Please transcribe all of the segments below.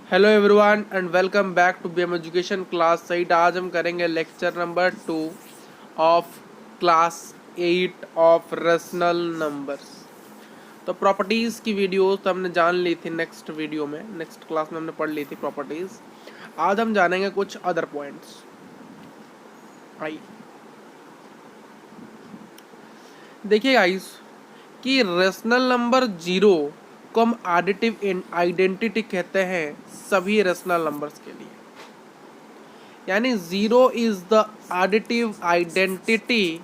Hello everyone and welcome back to BM education class site. आज हम करेंगे lecture number 2 of class 8 of rational numbers. तो properties की videos तो हमने जान ली थी नेक्स्ट वीडियो में, नेक्स्ट क्लास में हमने पढ़ ली थी प्रॉपर्टीज़। आज हम जानेंगे कुछ अदर पॉइंट्स। आइए देखिए गाइस कि रेशनल नंबर जीरो को हम एडिटिव आइडेंटिटी कहते हैं सभी रेशनल नंबर्स के लिए। यानी zero is the additive identity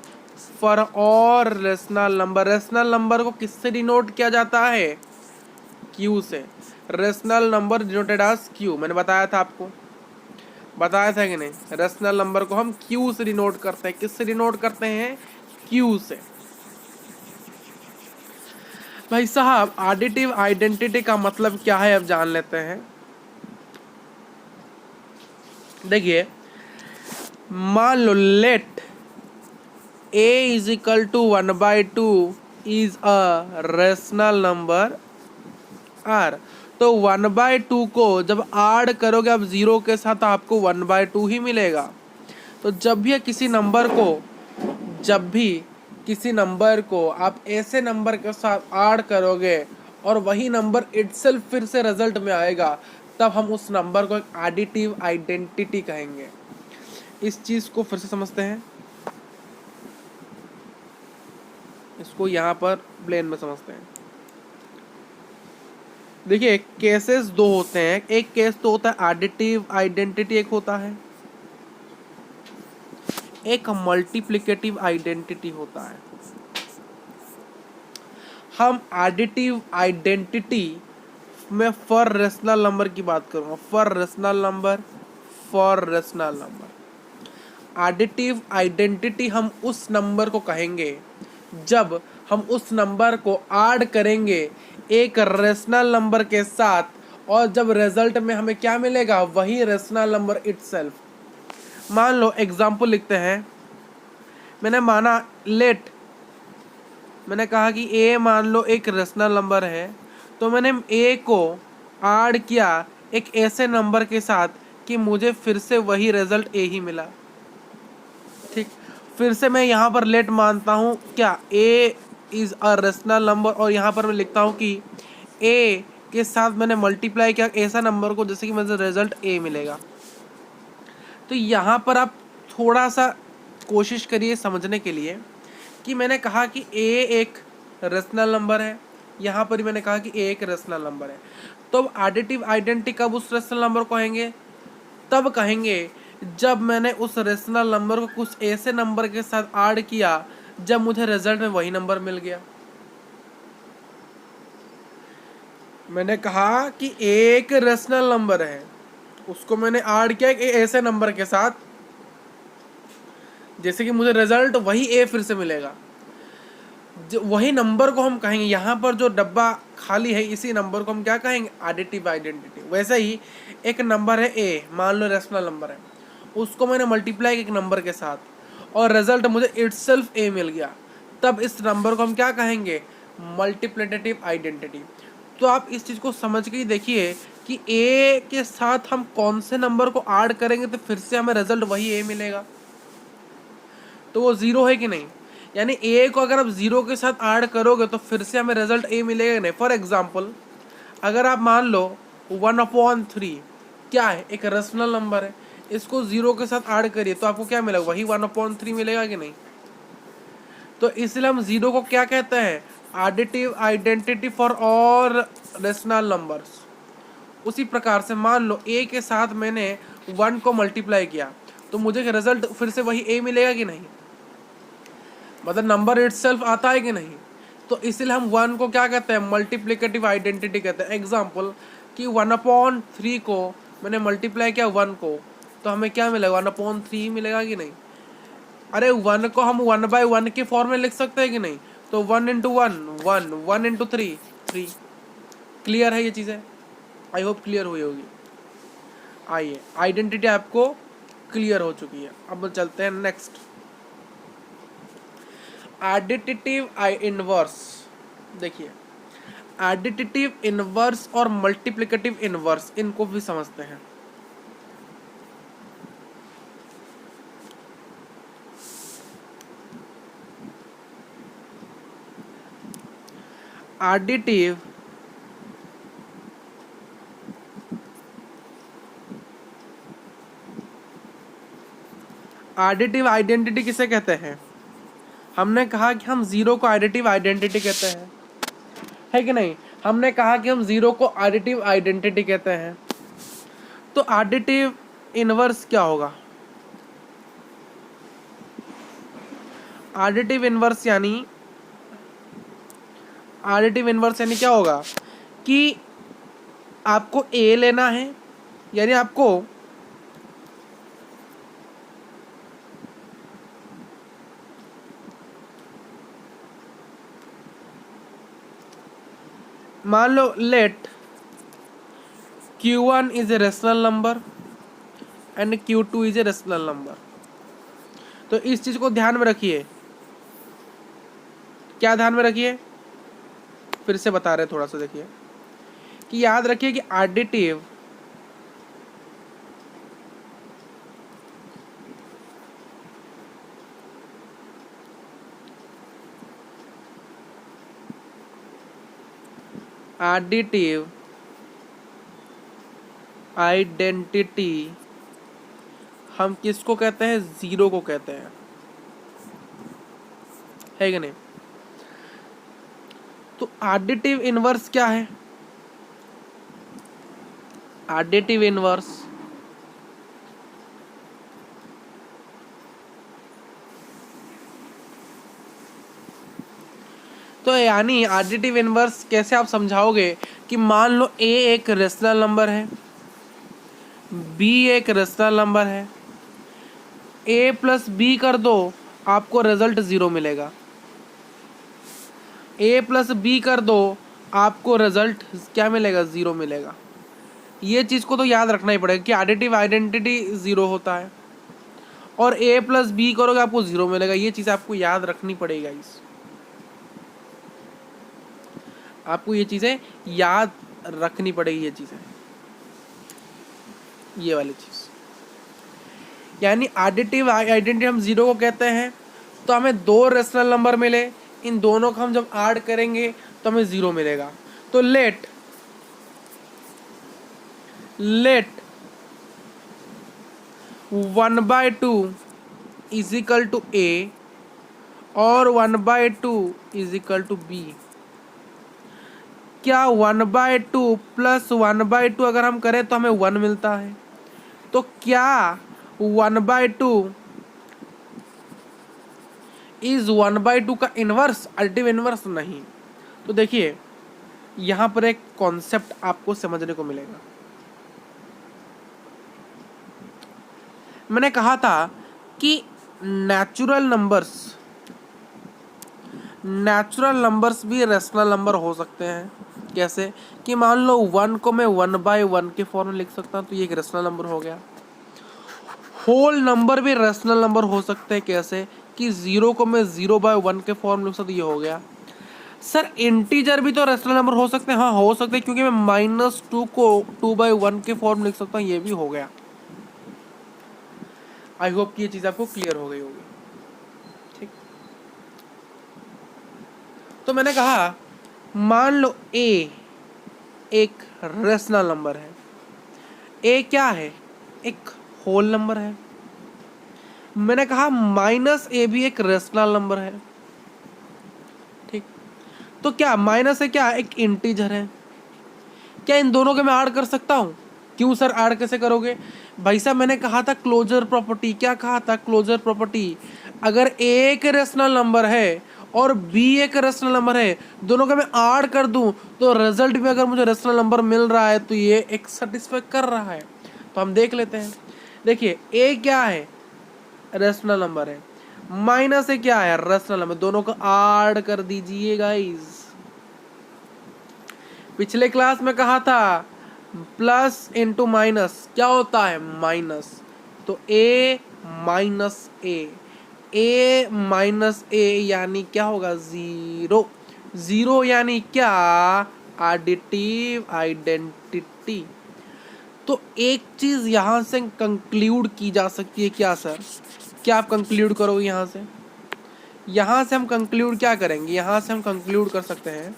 for all rational number. Rational number को किससे डिनोट किया जाता है? क्यू से। Rational number denoted as Q, मैंने बताया था आपको, बताया था कि नहीं? रेशनल नंबर को हम क्यू से डिनोट करते हैं। किससे डिनोट करते हैं? क्यू से। भाई साहब एडिटिव आइडेंटिटी का मतलब क्या है अब जान लेते हैं। देखिए मान लो late a is equal to 1/2 is a rational number r। तो 1/2 को जब ऐड करोगे आप जीरो के साथ आपको 1/2 ही मिलेगा। तो जब भी किसी नंबर को आप ऐसे नंबर के साथ ऐड करोगे और वही नंबर इटसेल्फ फिर से रिजल्ट में आएगा, तब हम उस नंबर को एक एडिटिव आइडेंटिटी कहेंगे। इस चीज को फिर से समझते हैं, इसको यहाँ पर प्लेन में समझते हैं। देखिए केसेस दो होते हैं। एक केस तो होता है एडिटिव आइडेंटिटी, एक होता है एक मल्टीप्लिकेटिव आइडेंटिटी होता है। हम एडिटिव आइडेंटिटी में फॉर रेशनल नंबर की बात करूंगा। For rational number additive identity हम उस नंबर को कहेंगे जब हम उस नंबर को ऐड करेंगे एक रेशनल नंबर के साथ, और जब रिजल्ट में हमें क्या मिलेगा? वही रेशनल नंबर इटसेल्फ। मान लो एग्जांपल लिखते हैं। मैंने कहा कि a मान लो एक रेशनल नंबर है, तो मैंने a को ऐड किया एक ऐसे नंबर के साथ कि मुझे फिर से वही रिजल्ट a ही मिला। ठीक, फिर से मैं यहाँ पर लेट मानता हूँ क्या? a is a rational number, और यहाँ पर मैं लिखता हूँ कि a के साथ मैंने मल्टीप्लाई किया ऐसा नंबर को जैसे कि मुझे रिजल्ट a मिलेगा। तो यहाँ पर आप थोड़ा सा कोशिश करिए समझने के लिए कि मैंने कहा कि a एक रेशनल नंबर है, यहाँ पर ही मैंने कहा कि a एक रेशनल नंबर है। तो अब एडिटिव आइडेंटिटी कब उस रेशनल नंबर को कहेंगे? तब कहेंगे जब मैंने उस रेशनल नंबर को कुछ ऐसे नंबर के साथ ऐड किया जब मुझे रिजल्ट में वही नंबर मिल गया। मैंने कहा कि एक रेशनल नंबर है, उसको मैंने ऐड किया एक ऐसे नंबर के साथ जैसे कि मुझे रिजल्ट वही ए फिर से मिलेगा। वही नंबर को हम कहेंगे, यहाँ पर जो डब्बा खाली है इसी नंबर को हम क्या कहेंगे? Additive identity. वैसे ही एक नंबर है ए, मान लो रेशनल नंबर है, उसको मैंने मल्टीप्लाई एक नंबर के साथ और रिजल्ट मुझे इटसेल्फ ए मिल गया, तब इस नंबर को हम क्या कहेंगे? Multiplicative identity. तो आप इस चीज़ को समझ के ही देखिए कि ए के साथ हम कौन से नंबर को ऐड करेंगे तो फिर से हमें रिजल्ट वही ए मिलेगा। तो वो जीरो है कि नहीं? यानी ए को अगर आप जीरो के साथ ऐड करोगे तो फिर से हमें रिजल्ट ए मिलेगा नहीं। फॉर एग्जाम्पल अगर आप मान लो 1/3 क्या है? एक रेशनल नंबर है, इसको जीरो के साथ ऐड करिए तो आपको क्या मिलेगा? वही 1/3 मिलेगा कि नहीं? तो इसलिए हम जीरो को क्या कहते हैं? Additive identity for all rational numbers. उसी प्रकार से मान लो ए के साथ मैंने 1 को मल्टीप्लाई किया तो मुझे रिजल्ट फिर से वही ए मिलेगा कि नहीं? मतलब नंबर इटसेल्फ आता है कि नहीं? तो इसलिए हम 1 को क्या कहते हैं? मल्टीप्लिकेटिव आइडेंटिटी कहते हैं। एग्जाम्पल कि 1/3 को मैंने मल्टीप्लाई किया 1 को, तो हमें क्या मिलेगा? 1/3 मिलेगा कि नहीं? अरे 1 को हम 1/1 के फॉर्म में लिख सकते हैं कि नहीं? तो 1 × 1 1, 1 × 3 3। क्लियर है ये चीज़ें? आई होप क्लियर हुई होगी। आइए आइडेंटिटी आपको क्लियर हो चुकी है, अब चलते हैं नेक्स्ट। Additive inverse. देखिए एडिटिव इनवर्स और मल्टीप्लिकेटिव इनवर्स, इनको भी समझते हैं। एडिटिव एडिटिव आइडेंटिटी किसे कहते हैं? हमने कहा कि हम जीरो को एडिटिव आइडेंटिटी कहते हैं, है कि नहीं? हमने कहा कि हम जीरो को एडिटिव आइडेंटिटी कहते हैं। तो एडिटिव इनवर्स क्या होगा? एडिटिव इनवर्स यानी क्या होगा कि आपको ए लेना है, यानी आपको मान लो let Q1 is a rational number and Q2 is a rational number. तो इस चीज को ध्यान में रखिए। क्या ध्यान में रखिए? फिर से बता रहे थोड़ा सा, देखिए कि याद रखिए कि एडिटिव आइडेंटिटी हम किसको कहते हैं? जीरो को कहते हैं, है कि नहीं? तो एडिटिव इनवर्स क्या है? एडिटिव इनवर्स तो यानी एडिटिव इनवर्स कैसे आप समझाओगे कि मान लो ए एक रेशनल नंबर है, बी एक रेशनल नंबर है, ए प्लस बी कर दो, आपको रिजल्ट जीरो मिलेगा। ए प्लस बी कर दो, आपको रिजल्ट क्या मिलेगा? जीरो मिलेगा। ये चीज़ को तो याद रखना ही पड़ेगा कि एडिटिव आइडेंटिटी जीरो होता है, और ए प्लस बी करोगे आपको जीरो मिलेगा। ये चीज़ आपको याद रखनी पड़ेगी गाइस, आपको ये चीज़ें याद रखनी पड़ेगी। ये चीज़ें, ये वाली चीज़ यानी एडिटिव आइडेंटिटी हम जीरो को कहते हैं। तो हमें दो रेशनल नंबर मिले, इन दोनों को हम जब ऐड करेंगे तो हमें जीरो मिलेगा। तो लेट 1/2 इज इक्वल टू ए और 1/2 इज इक्वल टू बी। क्या 1/2 प्लस 1/2 अगर हम करें तो हमें 1 मिलता है? तो क्या 1/2 इज 1/2 का इनवर्स, एडिटिव इनवर्स? नहीं। तो देखिए यहां पर एक कॉन्सेप्ट आपको समझने को मिलेगा। मैंने कहा था कि नेचुरल नंबर्स भी रेशनल नंबर हो सकते हैं। कैसे? कि मान लो 1 को मैं 1/1 के फॉर्म में लिख सकता हूँ, तो ये एक रेशनल नंबर हो गया। होल नंबर भी रेशनल नंबर हो सकते हैं। कैसे? कि 0 को मैं 0/1 के फॉर्म में लिख सकता हूँ, ये हो गया। सर इंटीजर भी तो रेशनल नंबर हो सकते हैं? हाँ हो सकते हैं, क्योंकि मैं -2 को 2/1 के फॉर्म में लिख सकता हूँ, ये भी हो गया। आई होप कि ये चीज़ आपको क्लियर हो गई होगी। ठीक, तो मैंने कहा मान लो ए एक रेशनल नंबर है। ए क्या है? एक होल नंबर है। मैंने कहा -a भी एक रेशनल नंबर है। ठीक, तो क्या माइनस है? क्या एक इंटीजर है? क्या इन दोनों के मैं ऐड कर सकता हूँ? क्यों सर ऐड कैसे करोगे? भाई साहब मैंने कहा था क्लोजर प्रॉपर्टी। क्या कहा था? Closure property. अगर a एक रेशनल नंबर है और b एक रेशनल नंबर है, दोनों का मैं ऐड कर दूं तो रिजल्ट में अगर मुझे रेशनल नंबर मिल रहा है तो ये एक सेटिस्फाई कर रहा है। तो हम देख लेते हैं। देखिए a क्या है? रेशनल नंबर है। माइनस a क्या है? Rational number. दोनों को ऐड कर दीजिए गाइस। पिछले क्लास में कहा था प्लस इंटू माइनस क्या होता है? माइनस। तो a minus a minus a यानी क्या होगा? जीरो। जीरो यानी क्या? Additive identity. तो एक चीज यहां से कंक्लूड की जा सकती है क्या सर? क्या आप कंक्लूड करोगे यहां से? यहां से हम कंक्लूड क्या करेंगे? यहां से हम कंक्लूड कर सकते हैं,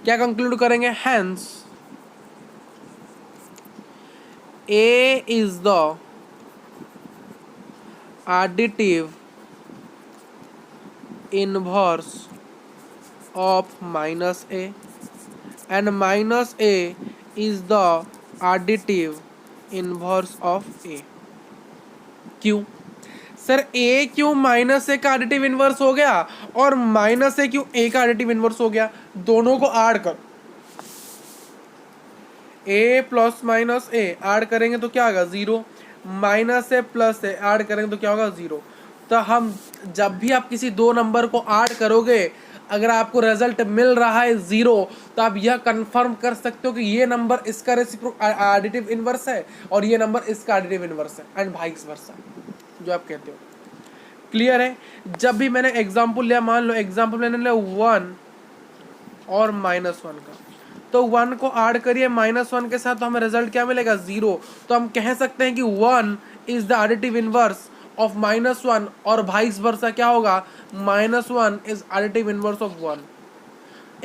क्या कंक्लूड करेंगे? Hence A is the additive inverse of minus A and minus A is the additive inverse of A। क्यों सर? A क्यों माइनस ए का एडिटिव इनवर्स हो गया और माइनस ए क्यों A का एडिटिव इनवर्स हो गया? दोनों को ऐड कर, A plus minus A add करेंगे तो क्या होगा? 0। माइनस ए प्लस ए ऐड करेंगे तो क्या होगा? 0। तो हम जब भी आप किसी दो नंबर को ऐड करोगे, अगर आपको रिजल्ट मिल रहा है 0, तो आप यह कंफर्म कर सकते हो कि ये नंबर इसका एडिटिव इनवर्स है और ये नंबर इसका एडिटिव इनवर्स है, एंड वाइस वर्सा, जो आप कहते हो। क्लियर है? जब भी मैंने एग्जाम्पल लिया, मान लो एग्जाम्पल मैंने लिया 1 और -1 का, तो 1 को ऐड करिए -1 के साथ, तो हमें रिजल्ट क्या मिलेगा? 0। तो हम कह सकते हैं कि 1 is the additive inverse of -1 और वाइस वर्सा क्या होगा? -1 इज एडिटिव इनवर्स ऑफ 1।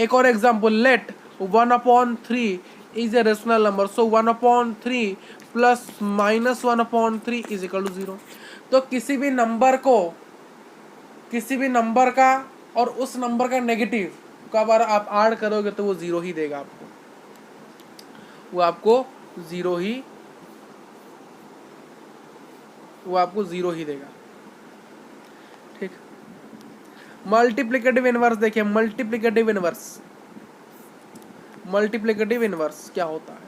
एक और example, let 1/3 is a rational number, so 1/3 plus -1/3 is equal to 0। तो किसी भी नंबर का और उस नंबर का नेगेटिव का बार आप ऐड करोगे तो वो 0 ही देगा आपको, वो आपको 0 ही देगा। ठीक। मल्टीप्लिकेटिव इनवर्स देखिए, मल्टीप्लिकेटिव इनवर्स क्या होता है?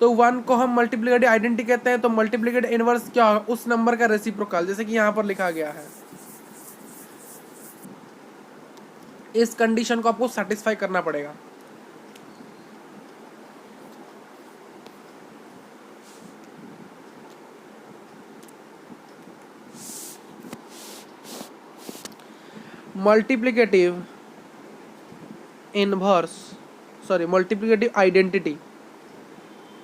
तो 1 को हम मल्टीप्लिकेटिव आइडेंटिटी कहते हैं, तो मल्टीप्लिकेटिव इनवर्स क्या होगा? उस नंबर का रेसिप्रोकल, जैसे कि यहां पर लिखा गया है। इस कंडीशन को आपको सेटिस्फाई करना पड़ेगा। Multiplicative identity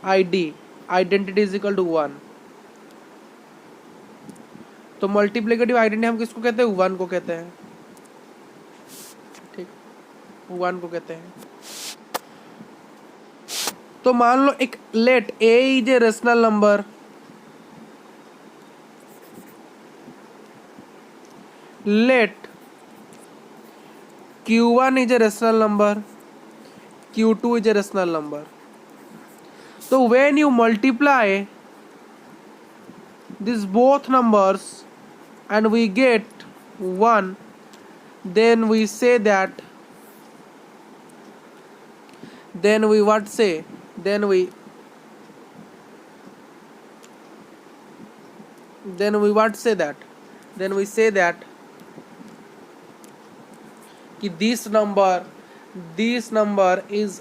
identity is equal to 1। तो मल्टीप्लिकेटिव आइडेंटिटी हम किसको कहते हैं? 1 को कहते हैं। ठीक, 1 को कहते हैं। तो मान लो एक let A is a rational number, let Q1 is a rational number, Q2 is a rational number. So when you multiply these both numbers and we get 1, then we say that, then we what say? Then we what say that? Then we say that कि this number is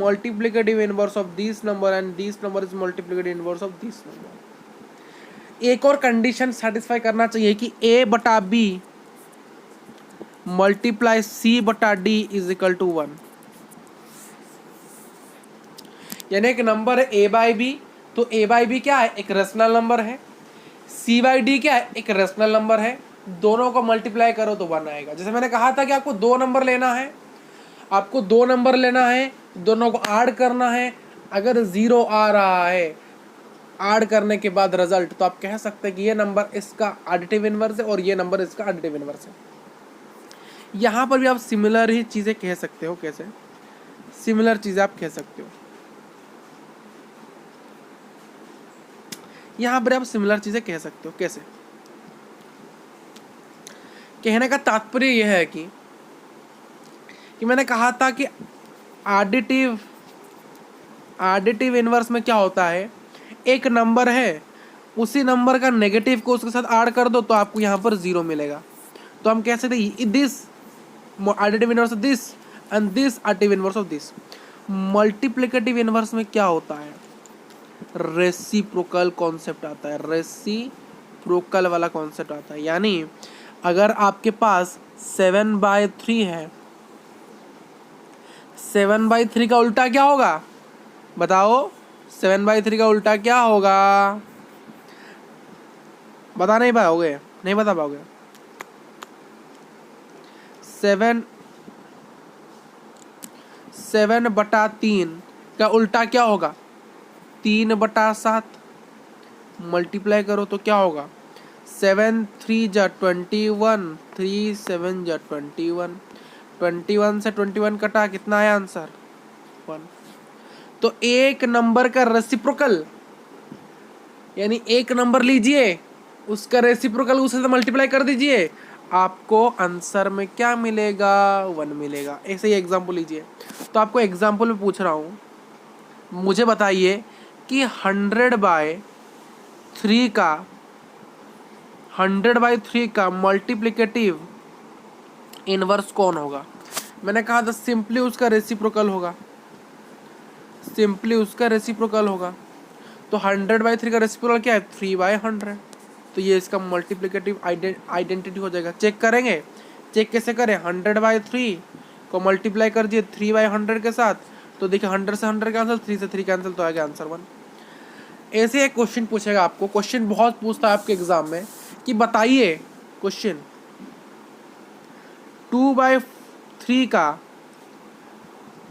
multiplicative inverse of this number and this number is multiplicative inverse of this number। एक और condition satisfy करना चाहिए कि A बटा B multiply C बटा D is equal to 1। यानी एक नंबर है A बाई B, तो A बाई B क्या है? एक रेशनल नंबर है। C बाई D क्या है? एक रेशनल नंबर है। दोनों को मल्टीप्लाई करो तो 1 आएगा। जैसे मैंने कहा था कि आपको दो नंबर लेना है, दोनों को ऐड करना है। अगर 0 आ रहा है ऐड करने के बाद रिजल्ट, तो आप कह सकते हैं कि ये नंबर इसका एडिटिव इनवर्स है और ये नंबर इसका एडिटिव इनवर्स है। यहां पर भी आप सिमिलर ही चीजें कह सकते हो। कैसे सिमिलर चीजें आप कह सकते हो? यहां पर आप सिमिलर चीजें कह सकते हो। कैसे? कहने का तात्पर्य यह है कि मैंने कहा था कि एडिटिव इनवर्स में क्या होता है? एक नंबर है, उसी नंबर का नेगेटिव को उसके साथ ऐड कर दो तो आपको यहाँ पर 0 मिलेगा। तो हम कह सकते हैं this additive inverse of this and this additive inverse of this. Multiplicative inverse में क्या होता है? रेसिप्रोकल कॉन्सेप्ट आता है, रेसिप्रोकल वाला कॉन्सेप्ट आता है। यानी अगर आपके पास 7/3 है, 7/3 का उल्टा क्या होगा बताओ? 7/3 का उल्टा क्या होगा? बता नहीं पाओगे? नहीं बता पाओगे? 7/3 का उल्टा क्या होगा? 3/7। मल्टीप्लाई करो तो क्या होगा? 7×3 = 21, 3×7 = 21, 21 से 21 कटा, कितना आया आंसर? 1। तो एक नंबर का रेसिप्रोकल, यानी एक नंबर लीजिए, उसका रेसिप्रोकल उसे से मल्टीप्लाई कर दीजिए, आपको आंसर में क्या मिलेगा? 1 मिलेगा। ऐसे ही एग्जाम्पल लीजिए। तो आपको एग्जाम्पल में पूछ रहा हूँ, मुझे बताइए कि 100/3 का मल्टीप्लिकेटिव इनवर्स कौन होगा? मैंने कहा था सिंपली उसका रेसिप्रोकल होगा, सिंपली उसका रेसिप्रोकल होगा। तो 100/3 का रेसिप्रोकल क्या है? 3/100। तो ये इसका मल्टीप्लिकेटिव आइडेंटिटी हो जाएगा। चेक करेंगे, चेक कैसे करें? 100/3 को मल्टीप्लाई कर दिए 3/100 के साथ, तो देखिए 100 से 100 कैंसिल, 3 से 3 कैंसिल, तो आएगा आंसर 1। ऐसे एक क्वेश्चन पूछेगा आपको, क्वेश्चन बहुत पूछता है आपके एग्जाम में कि बताइए क्वेश्चन 2/3 का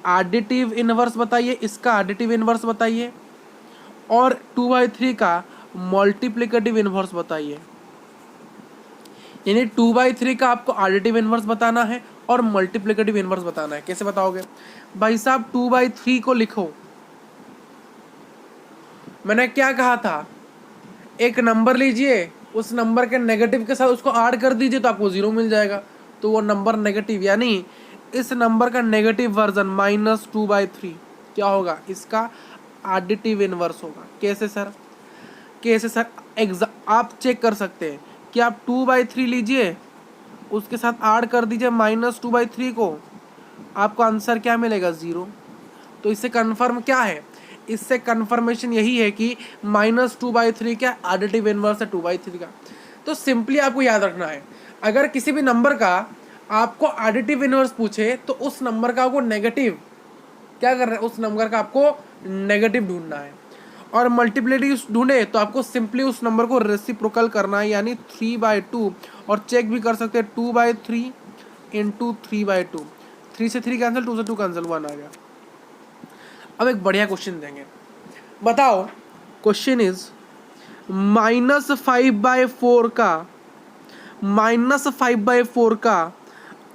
एडिटिव इनवर्स बताइए, इसका एडिटिव इनवर्स बताइए, और 2/3 का मल्टीप्लिकेटिव इनवर्स बताइए। यानी 2/3 का आपको एडिटिव इनवर्स बताना है और मल्टीप्लिकेटिव इनवर्स बताना है। कैसे बताओगे भाई साहब? 2/3 को लिखो, मैंने क्या कहा था? एक नंबर लीजिए, उस नंबर के नेगेटिव के साथ उसको ऐड कर दीजिए तो आपको 0 मिल जाएगा। तो वो नंबर नेगेटिव, यानी इस नंबर का नेगेटिव वर्जन -2/3 क्या होगा? इसका एडिटिव इनवर्स होगा। कैसे सर? कैसे सर? आप चेक कर सकते हैं कि आप 2/3 लीजिए, उसके साथ ऐड कर दीजिए -2/3 को, आपको आंसर क्या मिलेगा? 0। तो इससे कन्फर्म क्या है? इससे कन्फर्मेशन यही है कि -2/3 क्या एडिटिव इनवर्स है 2/3 का। तो सिंपली आपको याद रखना है, अगर किसी भी नंबर का आपको एडिटिव इनवर्स पूछे तो उस नंबर का आपको नेगेटिव क्या करना है? उस नंबर का आपको नेगेटिव ढूंढना है। और मल्टीप्लिकेटिव ढूंढे तो आपको सिंपली उस नंबर को रेसिप्रोकल करना है, यानी 3/2। और चेक भी कर सकते हैं 2/3 × 3/2, 3 से 3 कैंसिल, 2 से 2 कैंसिल, 1 आ गया। अब एक बढ़िया क्वेश्चन देंगे, बताओ। क्वेश्चन इज -5/4 का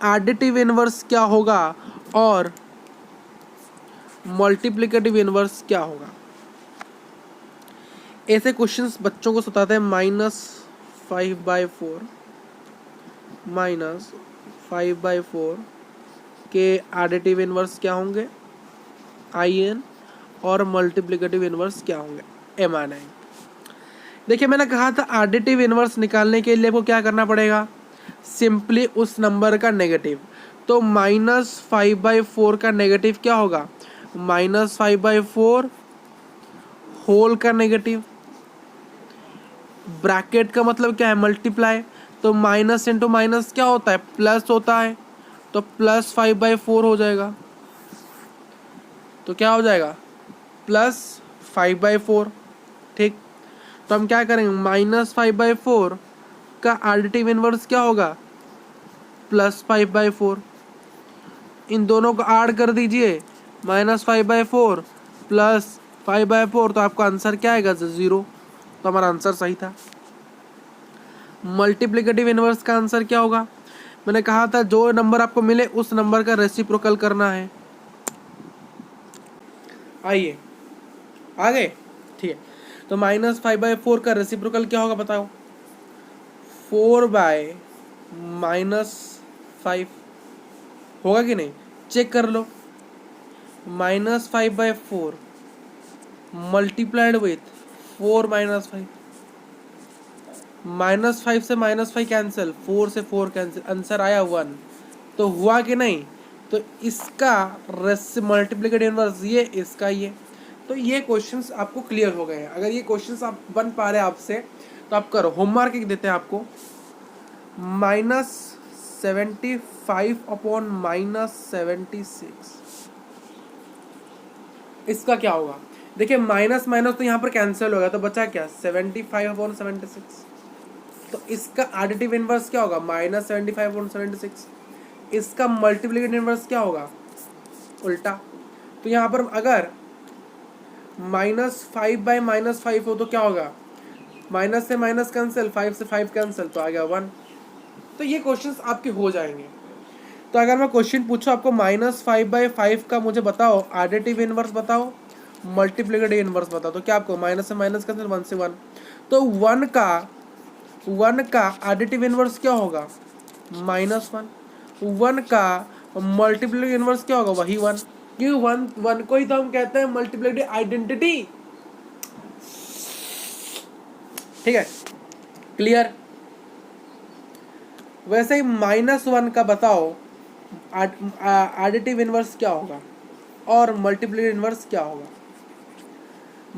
एडिटिव इनवर्स क्या होगा और मल्टीप्लिकेटिव इनवर्स क्या होगा? ऐसे क्वेश्चंस बच्चों को सताते हैं। -5/4 के एडिटिव इनवर्स क्या होंगे? IN। और मल्टीप्लिकेटिव इनवर्स क्या होंगे? MN। देखिए मैंने कहा था एडिटिव इनवर्स निकालने के लिए आपको क्या करना पड़ेगा? सिंपली उस नंबर का नेगेटिव। तो -5/4 का नेगेटिव क्या होगा? -5/4 होल का नेगेटिव, ब्रैकेट का मतलब क्या है? मल्टीप्लाई। तो माइनस इंटू माइनस क्या होता है? प्लस होता है। तो +5/4 हो जाएगा। तो क्या हो जाएगा? +5/4। ठीक, तो हम क्या करेंगे? -5/4 का एडिटिव इनवर्स क्या होगा? +5/4। इन दोनों को ऐड कर दीजिए, -5/4 +5/4, तो आपका आंसर क्या आएगा? 0। तो हमारा आंसर सही था। मल्टीप्लिकेटिव इनवर्स का आंसर क्या होगा? मैंने कहा था जो नंबर आपको मिले उस नंबर का रेसिप्रोकल करना है। आइए आगे, ठीक है। तो -5/4 का रेसिप्रोकल क्या होगा बताओ? 4/-5 होगा कि नहीं? चेक कर लो। -5/4 मल्टीप्लाइड विथ 4 - 5, -5 से -5 कैंसिल, 4 से 4 कैंसिल, आंसर आया 1। तो हुआ कि नहीं? तो इसका मल्टीप्लिकेटिव इनवर्स ये, इसका ये। तो ये क्वेश्चंस आपको क्लियर हो गए हैं। अगर ये क्वेश्चंस आप बन पा रहे हैं आपसे तो आप करो। होमवर्क एक देते हैं आपको, -75/-76 इसका क्या होगा? देखिए माइनस माइनस तो यहाँ पर कैंसिल हो गया, तो बचा क्या? 75/-76। तो इसका एडिटिव इनवर्स क्या होगा? -75/-76। इसका मल्टीप्लिकेटिव इनवर्स क्या होगा? उल्टा। तो यहाँ पर अगर -5/-5 हो तो क्या होगा? माइनस से माइनस कैंसिल, 5 से 5 कैंसिल, तो आ गया 1। तो ये क्वेश्चंस आपके हो जाएंगे। तो अगर मैं क्वेश्चन पूछूं आपको -5/5 का, मुझे बताओ एडिटिव इनवर्स बताओ, मल्टीप्लिकेटिव इनवर्स बताओ, तो क्या आपको माइनस से माइनस कैंसिल, 1 से 1। तो 1 का एडिटिव इनवर्स क्या होगा? -1। 1 का मल्टीप्लिकेटिव इनवर्स क्या होगा? वही 1। क्यों? 1 को ही तो हम कहते हैं मल्टीप्लिकेटिव आइडेंटिटी। ठीक है, क्लियर? वैसे ही -1 का बताओ एडिटिव इनवर्स क्या होगा और मल्टीप्लिकेटिव इनवर्स क्या होगा?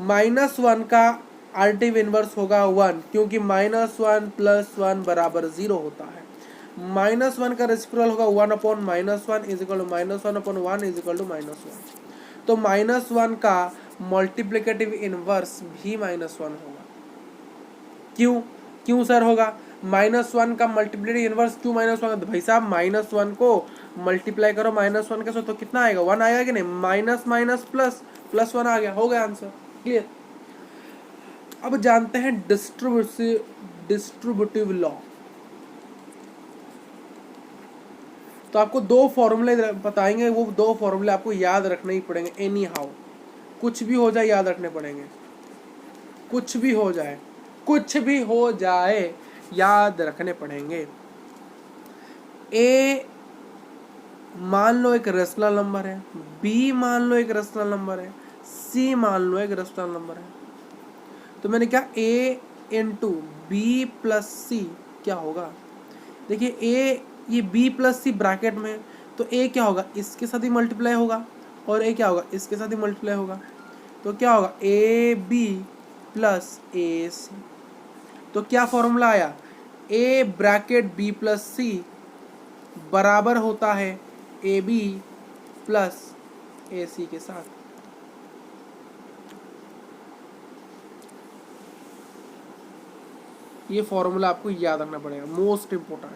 -1 का एडिटिव इनवर्स होगा 1, क्योंकि -1 + 1 = 0 होता है। -1 का रेसिप्रोकल होगा 1/-1 is equal to -1/1 is equal to -1। तो -1 का मल्टीप्लिकेटिव इनवर्स भी -1 होगा। क्यों सर होगा? -1 का मल्टीप्लिकेटिव इनवर्स क्यों -1 होगा? तो भाई साहब -1 को मल्टीप्लाई करो -1 के साथ, तो कितना आएगा? 1 आएगा कि नहीं? माइनस माइनस प्लस, +1 आ गया, हो गया आंसर। क्लियर? अब जानते हैं डिस्ट्रीब्यूटिव लॉ। तो आपको 2 फॉर्मूले बताएंगे, वो 2 फॉर्मूले आपको याद रखने ही पड़ेंगे एनी हाउ। कुछ भी हो जाए याद रखने पड़ेंगे, कुछ भी हो जाए, कुछ भी हो जाए याद रखने पड़ेंगे। ए मान लो एक रेशनल नंबर है, बी मान लो एक रेशनल नंबर है, सी मान लो एक रेशनल नंबर है। तो मैंने क्या a into B plus C क्या होगा? देखिए a, ये b प्लस सी ब्रैकेट में है, तो a क्या होगा? इसके साथ ही मल्टीप्लाई होगा, और a क्या होगा? इसके साथ ही मल्टीप्लाई होगा। तो क्या होगा? A B plus A C. तो क्या फॉर्मूला आया? a ब्रैकेट b प्लस सी बराबर होता है ए बी प्लस ए सी के साथ। ये फॉर्मूला आपको याद रखना पड़ेगा, मोस्ट इंपोर्टेंट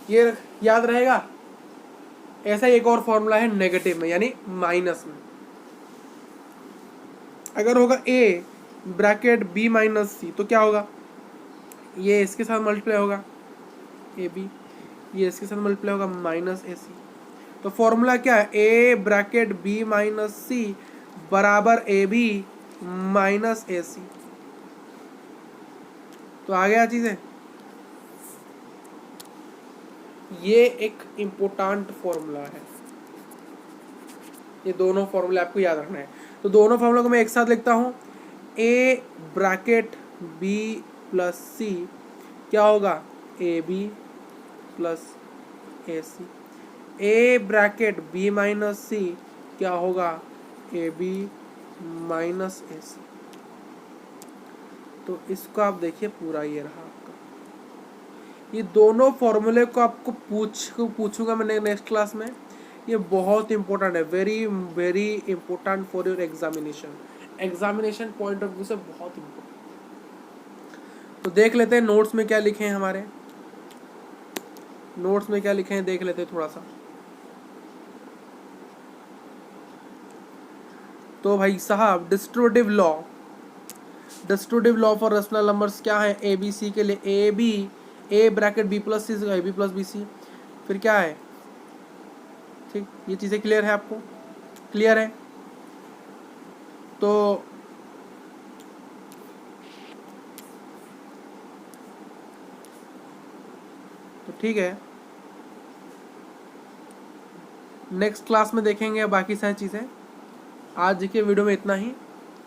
ये याद रहेगा। ऐसा एक और फॉर्मूला है नेगेटिव में, यानी माइनस में। अगर होगा a ब्रैकेट b माइनस सी, तो क्या होगा? ये इसके साथ मल्टीप्लाई होगा ए बी, ये इसके साथ मल्टीप्लाई होगा माइनस ए सी। तो फॉर्मूला क्या है? a ब्रैकेट b माइनस सी बराबर ए बी माइनस ए सी। तो आ गया चीजें। ये एक इम्पोर्टेंट फॉर्मूला है, ये दोनों फॉर्मूले आपको याद रखना है। तो दोनों फॉर्मूलों को मैं एक साथ लिखता हूँ। a bracket b plus C क्या होगा? A B plus A C. a bracket b minus C क्या होगा? A B minus A C. तो इसको आप देखिए, पूरा ये रहा आपका। ये दोनों फॉर्मूले को आपको पूछूंगा मैं नेक्स्ट क्लास में। ये बहुत इंपॉर्टेंट है, very very important for your examination point of view से बहुत इंपॉर्टेंट। तो देख लेते हैं नोट्स में क्या लिखे हैं हमारे, नोट्स में क्या लिखे हैं देख लेते हैं थोड़ा सा। तो भाई साहब distributive law for rational numbers क्या है? ए बी सी के लिए A B, A bracket B plus C A B plus B C, फिर क्या है? ठीक, ये चीज़ें क्लियर है आपको? क्लियर है? तो ठीक है, नेक्स्ट क्लास में देखेंगे बाकी सारी चीज़ें। आज के वीडियो में इतना ही।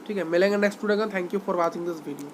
ठीक है, मिलेंगे नेक्स्ट वीडियो का। Thank you for watching this video.